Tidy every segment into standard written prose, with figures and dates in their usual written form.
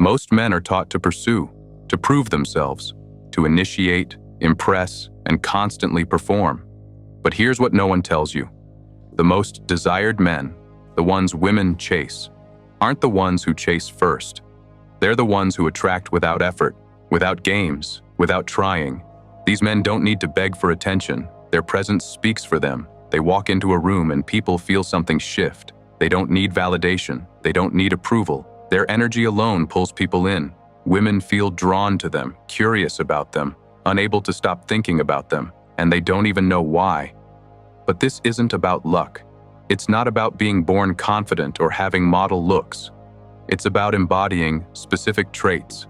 Most men are taught to pursue, to prove themselves, to initiate, impress, and constantly perform. But here's what no one tells you. The most desired men, the ones women chase, aren't the ones who chase first. They're the ones who attract without effort, without games, without trying. These men don't need to beg for attention. Their presence speaks for them. They walk into a room and people feel something shift. They don't need validation. They don't need approval. Their energy alone pulls people in. Women feel drawn to them, curious about them, unable to stop thinking about them, and they don't even know why. But this isn't about luck. It's not about being born confident or having model looks. It's about embodying specific traits.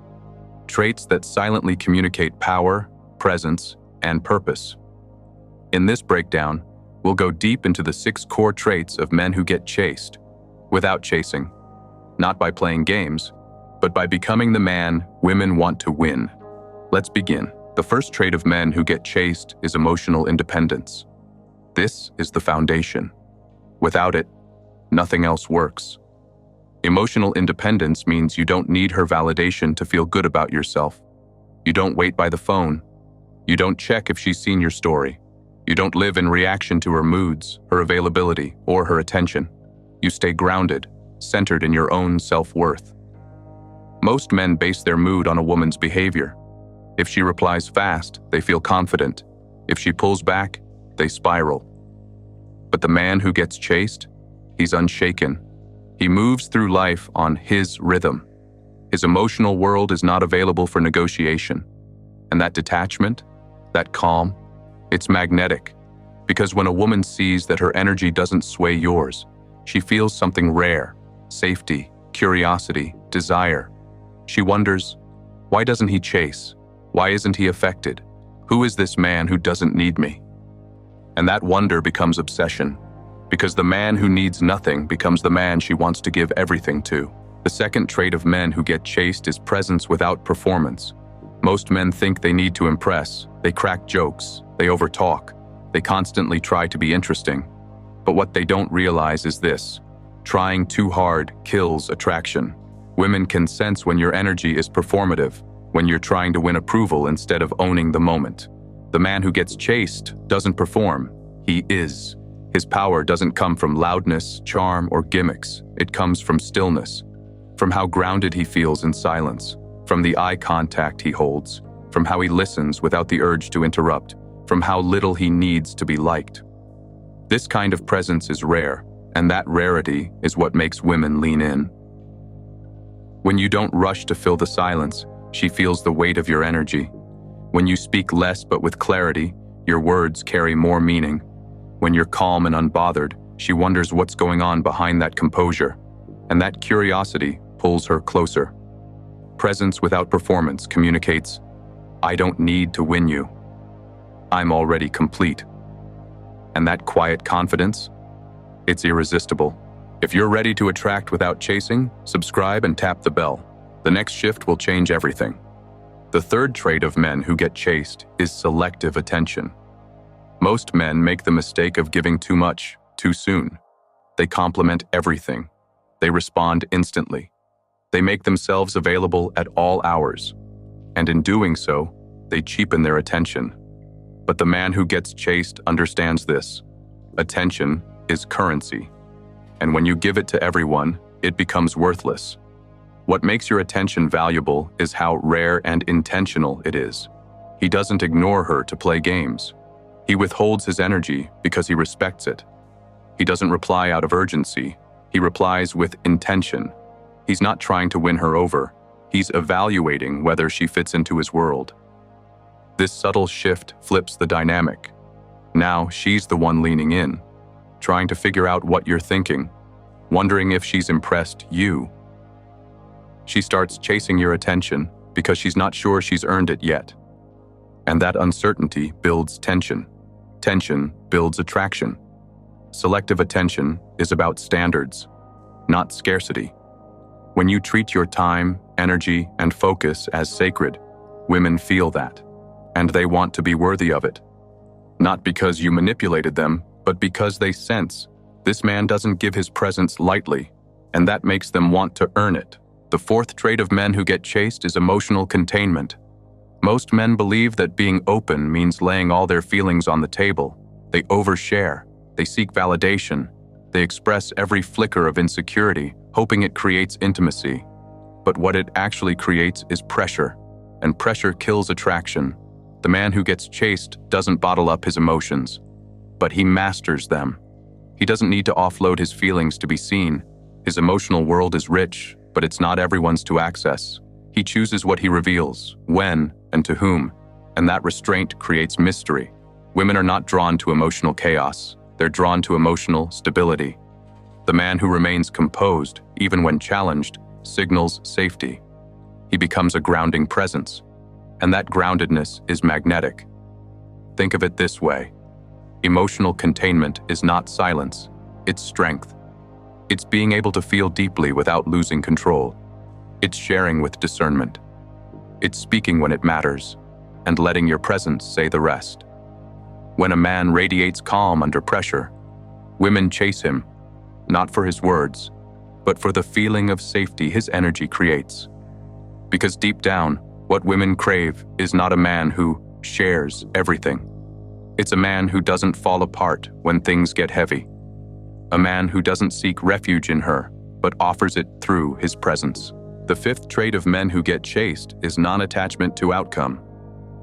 Traits that silently communicate power, presence, and purpose. In this breakdown, we'll go deep into the 6 core traits of men who get chased, without chasing. Not by playing games, but by becoming the man women want to win. Let's begin. The first trait of men who get chased is emotional independence. This is the foundation. Without it, nothing else works. Emotional independence means you don't need her validation to feel good about yourself. You don't wait by the phone. You don't check if she's seen your story. You don't live in reaction to her moods, her availability, or her attention. You stay grounded, centered in your own self-worth. Most men base their mood on a woman's behavior. If she replies fast, they feel confident. If she pulls back, they spiral. But the man who gets chased, he's unshaken. He moves through life on his rhythm. His emotional world is not available for negotiation. And that detachment, that calm, it's magnetic. Because when a woman sees that her energy doesn't sway yours, she feels something rare: safety, curiosity, desire. She wonders, why doesn't he chase? Why isn't he affected? Who is this man who doesn't need me? And that wonder becomes obsession, because the man who needs nothing becomes the man she wants to give everything to. The second trait of men who get chased is presence without performance. Most men think they need to impress. They crack jokes. They overtalk. They constantly try to be interesting. But what they don't realize is this: trying too hard kills attraction. Women can sense when your energy is performative, when you're trying to win approval instead of owning the moment. The man who gets chased doesn't perform. He is. His power doesn't come from loudness, charm, or gimmicks. It comes from stillness, from how grounded he feels in silence, from the eye contact he holds, from how he listens without the urge to interrupt, from how little he needs to be liked. This kind of presence is rare, and that rarity is what makes women lean in. When you don't rush to fill the silence, she feels the weight of your energy. When you speak less but with clarity, your words carry more meaning. When you're calm and unbothered, she wonders what's going on behind that composure, and that curiosity pulls her closer. Presence without performance communicates, I don't need to win you. I'm already complete. And that quiet confidence, it's irresistible. If you're ready to attract without chasing, subscribe and tap the bell. The next shift will change everything. The third trait of men who get chased is selective attention. Most men make the mistake of giving too much, too soon. They compliment everything. They respond instantly. They make themselves available at all hours. And in doing so, they cheapen their attention. But the man who gets chased understands this. Attention is currency. And when you give it to everyone, it becomes worthless. What makes your attention valuable is how rare and intentional it is. He doesn't ignore her to play games. He withholds his energy because he respects it. He doesn't reply out of urgency. He replies with intention. He's not trying to win her over. He's evaluating whether she fits into his world. This subtle shift flips the dynamic. Now she's the one leaning in, trying to figure out what you're thinking, wondering if she's impressed you. She starts chasing your attention because she's not sure she's earned it yet. And that uncertainty builds tension. Tension builds attraction. Selective attention is about standards, not scarcity. When you treat your time, energy, and focus as sacred, women feel that, and they want to be worthy of it. Not because you manipulated them, but because they sense this man doesn't give his presence lightly, and that makes them want to earn it. The fourth trait of men who get chased is emotional containment. Most men believe that being open means laying all their feelings on the table. They overshare. They seek validation. They express every flicker of insecurity, hoping it creates intimacy. But what it actually creates is pressure, and pressure kills attraction. The man who gets chased doesn't bottle up his emotions, but he masters them. He doesn't need to offload his feelings to be seen. His emotional world is rich, but it's not everyone's to access. He chooses what he reveals, when, and to whom, and that restraint creates mystery. Women are not drawn to emotional chaos. They're drawn to emotional stability. The man who remains composed, even when challenged, signals safety. He becomes a grounding presence, and that groundedness is magnetic. Think of it this way. Emotional containment is not silence, it's strength. It's being able to feel deeply without losing control. It's sharing with discernment. It's speaking when it matters, and letting your presence say the rest. When a man radiates calm under pressure, women chase him, not for his words, but for the feeling of safety his energy creates. Because deep down, what women crave is not a man who shares everything. It's a man who doesn't fall apart when things get heavy. A man who doesn't seek refuge in her, but offers it through his presence. The fifth trait of men who get chased is non-attachment to outcome.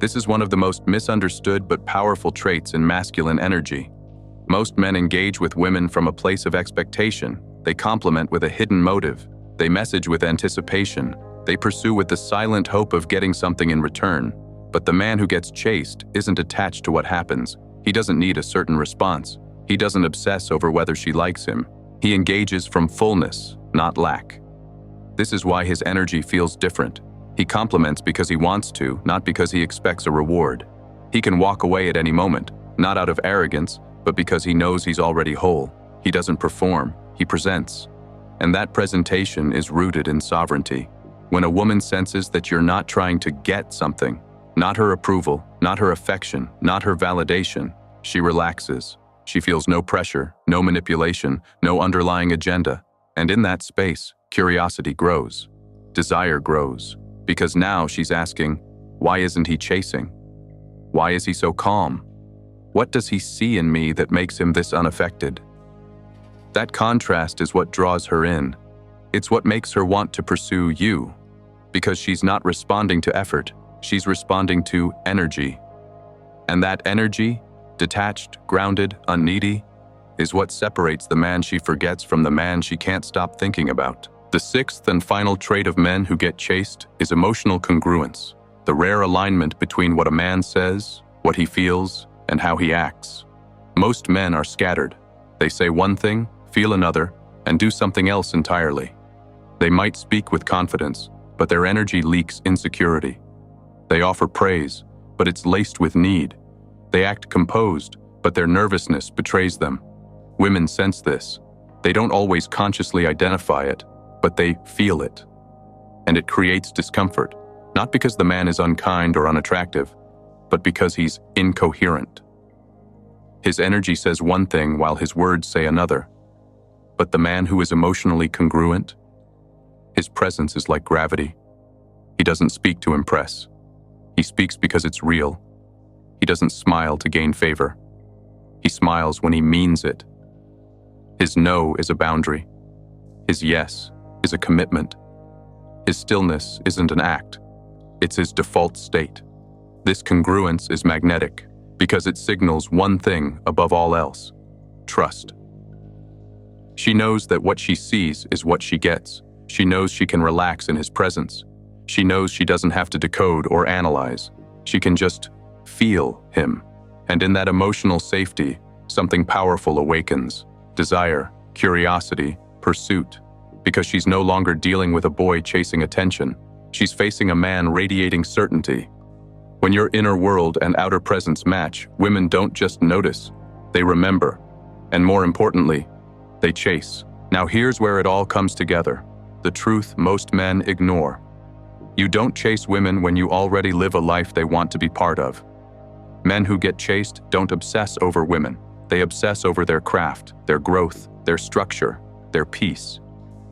This is one of the most misunderstood but powerful traits in masculine energy. Most men engage with women from a place of expectation. They compliment with a hidden motive. They message with anticipation. They pursue with the silent hope of getting something in return. But the man who gets chased isn't attached to what happens. He doesn't need a certain response. He doesn't obsess over whether she likes him. He engages from fullness, not lack. This is why his energy feels different. He compliments because he wants to, not because he expects a reward. He can walk away at any moment, not out of arrogance, but because he knows he's already whole. He doesn't perform, he presents. And that presentation is rooted in sovereignty. When a woman senses that you're not trying to get something, not her approval, not her affection, not her validation, she relaxes. She feels no pressure, no manipulation, no underlying agenda. And in that space, curiosity grows. Desire grows. Because now she's asking, why isn't he chasing? Why is he so calm? What does he see in me that makes him this unaffected? That contrast is what draws her in. It's what makes her want to pursue you. Because she's not responding to effort, she's responding to energy. And that energy, detached, grounded, unneedy, is what separates the man she forgets from the man she can't stop thinking about. The sixth and final trait of men who get chased is emotional congruence, the rare alignment between what a man says, what he feels, and how he acts. Most men are scattered. They say one thing, feel another, and do something else entirely. They might speak with confidence, but their energy leaks insecurity. They offer praise, but it's laced with need. They act composed, but their nervousness betrays them. Women sense this. They don't always consciously identify it, but they feel it. And it creates discomfort, not because the man is unkind or unattractive, but because he's incoherent. His energy says one thing while his words say another. But the man who is emotionally congruent, his presence is like gravity. He doesn't speak to impress. He speaks because it's real. He doesn't smile to gain favor. He smiles when he means it. His no is a boundary. His yes is a commitment. His stillness isn't an act. It's his default state. This congruence is magnetic because it signals one thing above all else: trust. She knows that what she sees is what she gets. She knows she can relax in his presence. She knows she doesn't have to decode or analyze. She can just feel him. And in that emotional safety, something powerful awakens: desire, curiosity, pursuit. Because she's no longer dealing with a boy chasing attention. She's facing a man radiating certainty. When your inner world and outer presence match, women don't just notice, they remember. And more importantly, they chase. Now here's where it all comes together. The truth most men ignore. You don't chase women when you already live a life they want to be part of. Men who get chased don't obsess over women. They obsess over their craft, their growth, their structure, their peace.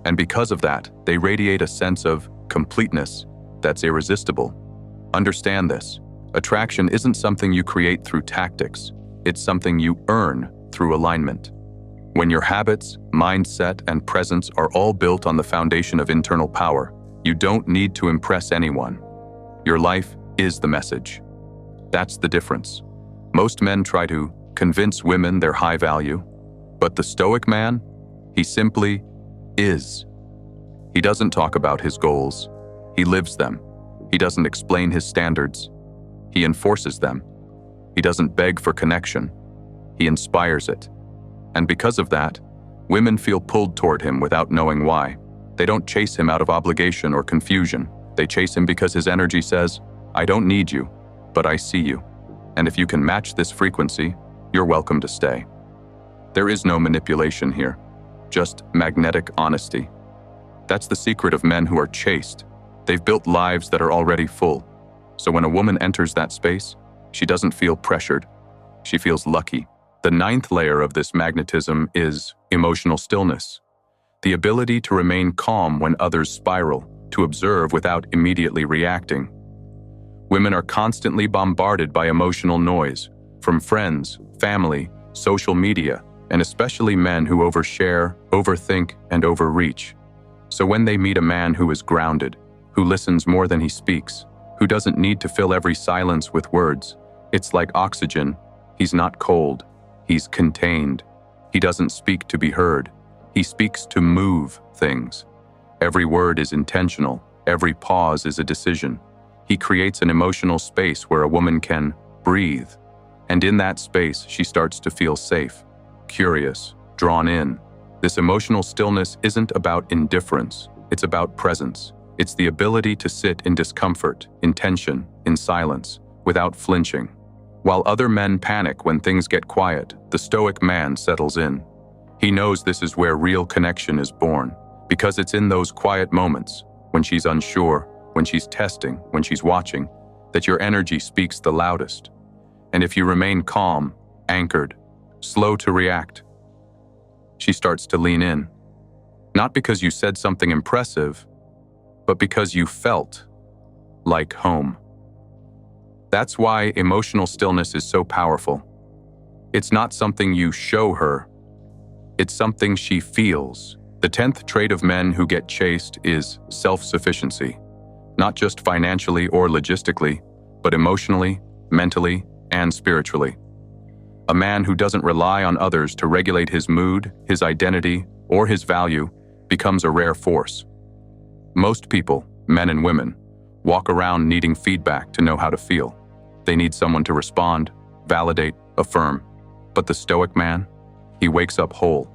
And because of that, they radiate a sense of completeness that's irresistible. Understand this. Attraction isn't something you create through tactics. It's something you earn through alignment. When your habits, mindset, and presence are all built on the foundation of internal power, you don't need to impress anyone. Your life is the message. That's the difference. Most men try to convince women they're high value, but the Stoic man, he simply is. He doesn't talk about his goals. He lives them. He doesn't explain his standards. He enforces them. He doesn't beg for connection. He inspires it. And because of that, women feel pulled toward him without knowing why. They don't chase him out of obligation or confusion. They chase him because his energy says, I don't need you, but I see you. And if you can match this frequency, you're welcome to stay. There is no manipulation here, just magnetic honesty. That's the secret of men who are chaste. They've built lives that are already full. So when a woman enters that space, she doesn't feel pressured. She feels lucky. The ninth layer of this magnetism is emotional stillness. The ability to remain calm when others spiral, to observe without immediately reacting. Women are constantly bombarded by emotional noise, from friends, family, social media, and especially men who overshare, overthink, and overreach. So when they meet a man who is grounded, who listens more than he speaks, who doesn't need to fill every silence with words, it's like oxygen. He's not cold. He's contained. He doesn't speak to be heard. He speaks to move things. Every word is intentional. Every pause is a decision. He creates an emotional space where a woman can breathe. And in that space, she starts to feel safe, curious, drawn in. This emotional stillness isn't about indifference. It's about presence. It's the ability to sit in discomfort, in tension, in silence, without flinching. While other men panic when things get quiet, the Stoic man settles in. He knows this is where real connection is born, because it's in those quiet moments, when she's unsure, when she's testing, when she's watching, that your energy speaks the loudest. And if you remain calm, anchored, slow to react, she starts to lean in. Not because you said something impressive, but because you felt like home. That's why emotional stillness is so powerful. It's not something you show her. It's something she feels. The 10th trait of men who get chased is self-sufficiency. Not just financially or logistically, but emotionally, mentally, and spiritually. A man who doesn't rely on others to regulate his mood, his identity, or his value becomes a rare force. Most people, men and women, walk around needing feedback to know how to feel. They need someone to respond, validate, affirm. But the Stoic man, he wakes up whole.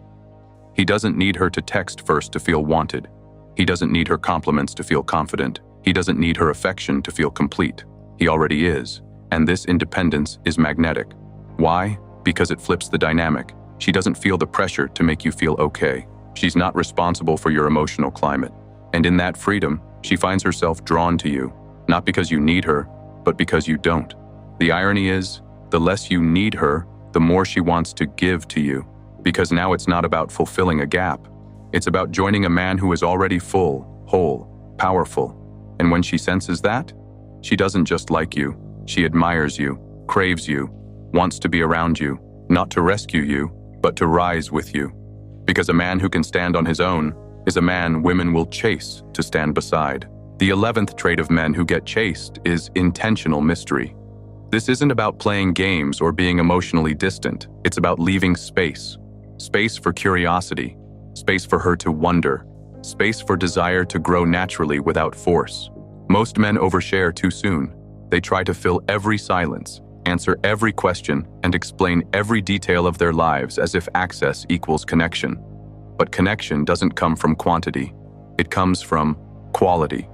He doesn't need her to text first to feel wanted. He doesn't need her compliments to feel confident. He doesn't need her affection to feel complete. He already is. And this independence is magnetic. Why? Because it flips the dynamic. She doesn't feel the pressure to make you feel okay. She's not responsible for your emotional climate. And in that freedom, she finds herself drawn to you, not because you need her, but because you don't. The irony is, the less you need her, the more she wants to give to you. Because now it's not about fulfilling a gap. It's about joining a man who is already full, whole, powerful. And when she senses that, she doesn't just like you. She admires you, craves you, wants to be around you, not to rescue you, but to rise with you. Because a man who can stand on his own is a man women will chase to stand beside. The 11th trait of men who get chased is intentional mystery. This isn't about playing games or being emotionally distant. It's about leaving space. Space for curiosity, space for her to wonder, space for desire to grow naturally without force. Most men overshare too soon. They try to fill every silence, answer every question, and explain every detail of their lives as if access equals connection. But connection doesn't come from quantity. It comes from quality,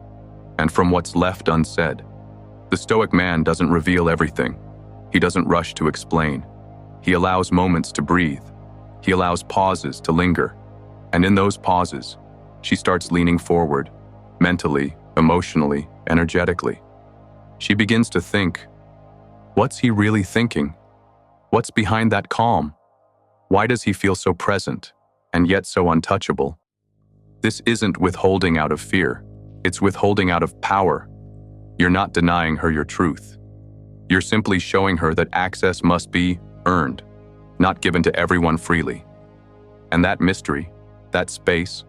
and from what's left unsaid. The Stoic man doesn't reveal everything. He doesn't rush to explain. He allows moments to breathe. He allows pauses to linger. And in those pauses, she starts leaning forward, mentally, emotionally, energetically. She begins to think, what's he really thinking? What's behind that calm? Why does he feel so present, and yet so untouchable? This isn't withholding out of fear. It's withholding out of power. You're not denying her your truth. You're simply showing her that access must be earned, not given to everyone freely. And that mystery, that space,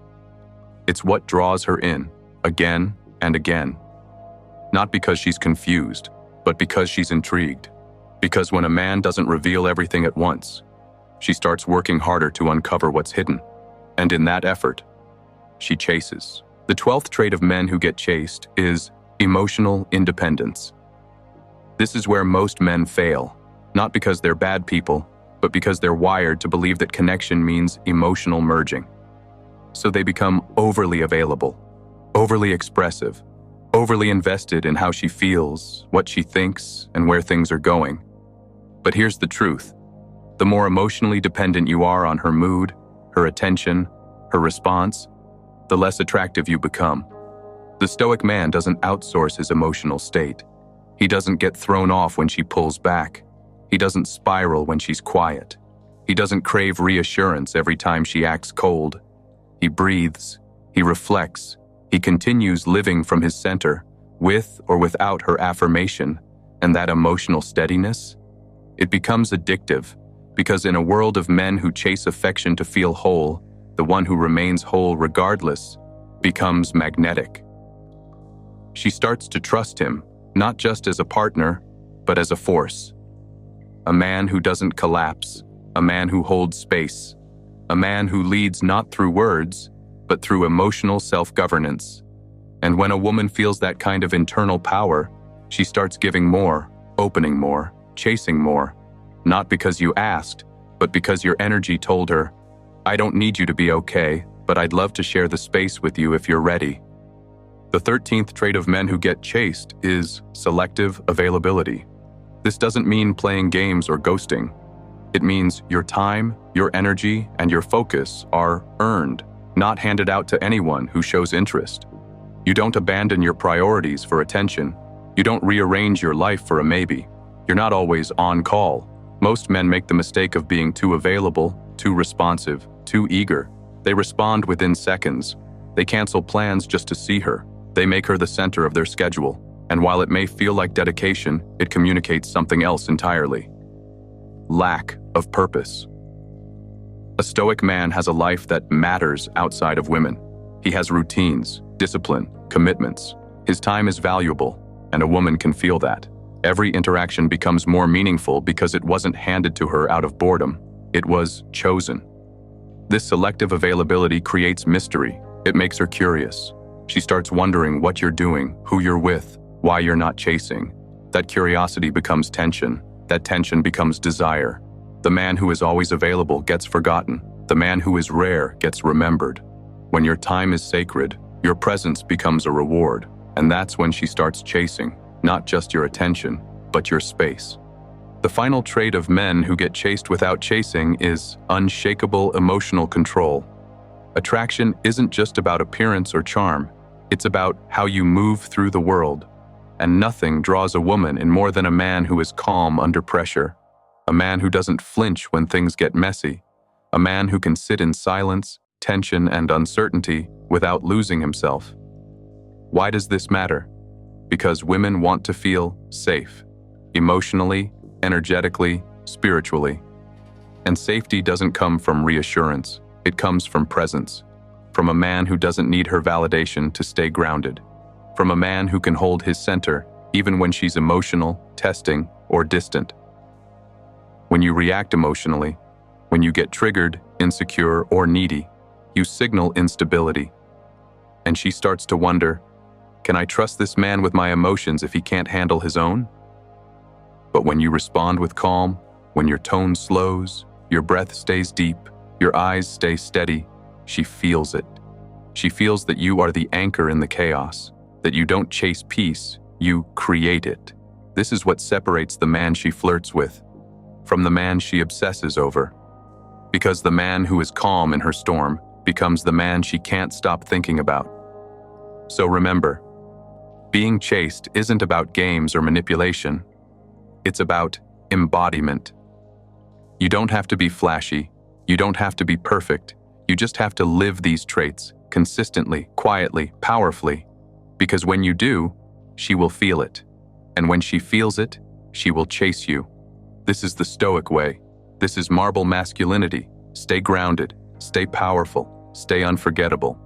it's what draws her in, again and again. Not because she's confused, but because she's intrigued. Because when a man doesn't reveal everything at once, she starts working harder to uncover what's hidden. And in that effort, she chases. The 12th trait of men who get chased is emotional independence. This is where most men fail, not because they're bad people, but because they're wired to believe that connection means emotional merging. So they become overly available, overly expressive, overly invested in how she feels, what she thinks, and where things are going. But here's the truth. The more emotionally dependent you are on her mood, her attention, her response, the less attractive you become. The Stoic man doesn't outsource his emotional state. He doesn't get thrown off when she pulls back. He doesn't spiral when she's quiet. He doesn't crave reassurance every time she acts cold. He breathes. He reflects. He continues living from his center, with or without her affirmation, and that emotional steadiness, it becomes addictive, because in a world of men who chase affection to feel whole, the one who remains whole regardless becomes magnetic. She starts to trust him, not just as a partner, but as a force. A man who doesn't collapse, a man who holds space, a man who leads not through words, but through emotional self-governance. And when a woman feels that kind of internal power, she starts giving more, opening more, chasing more, not because you asked, but because your energy told her, I don't need you to be okay, but I'd love to share the space with you if you're ready. The 13th trait of men who get chased is selective availability. This doesn't mean playing games or ghosting. It means your time, your energy, and your focus are earned, not handed out to anyone who shows interest. You don't abandon your priorities for attention. You don't rearrange your life for a maybe. You're not always on call. Most men make the mistake of being too available, too responsive, too eager. They respond within seconds. They cancel plans just to see her. They make her the center of their schedule. And while it may feel like dedication, it communicates something else entirely. Lack of purpose. A Stoic man has a life that matters outside of women. He has routines, discipline, commitments. His time is valuable, and a woman can feel that. Every interaction becomes more meaningful because it wasn't handed to her out of boredom. It was chosen. This selective availability creates mystery. It makes her curious. She starts wondering what you're doing, who you're with, why you're not chasing. That curiosity becomes tension. That tension becomes desire. The man who is always available gets forgotten. The man who is rare gets remembered. When your time is sacred, your presence becomes a reward. And that's when she starts chasing, not just your attention, but your space. The final trait of men who get chased without chasing is unshakable emotional control. Attraction isn't just about appearance or charm. It's about how you move through the world. And nothing draws a woman in more than a man who is calm under pressure. A man who doesn't flinch when things get messy. A man who can sit in silence, tension, and uncertainty without losing himself. Why does this matter? Because women want to feel safe, emotionally, energetically, spiritually. And safety doesn't come from reassurance. It comes from presence. From a man who doesn't need her validation to stay grounded. From a man who can hold his center even when she's emotional, testing, or distant. When you react emotionally, when you get triggered, insecure, or needy, you signal instability. And she starts to wonder, can I trust this man with my emotions if he can't handle his own? But when you respond with calm, when your tone slows, your breath stays deep, your eyes stay steady, she feels it. She feels that you are the anchor in the chaos, that you don't chase peace, you create it. This is what separates the man she flirts with from the man she obsesses over. Because the man who is calm in her storm becomes the man she can't stop thinking about. So remember, being chased isn't about games or manipulation. It's about embodiment. You don't have to be flashy. You don't have to be perfect. You just have to live these traits, consistently, quietly, powerfully, because when you do, she will feel it. And when she feels it, she will chase you. This is the Stoic way. This is marble masculinity. Stay grounded, stay powerful, stay unforgettable.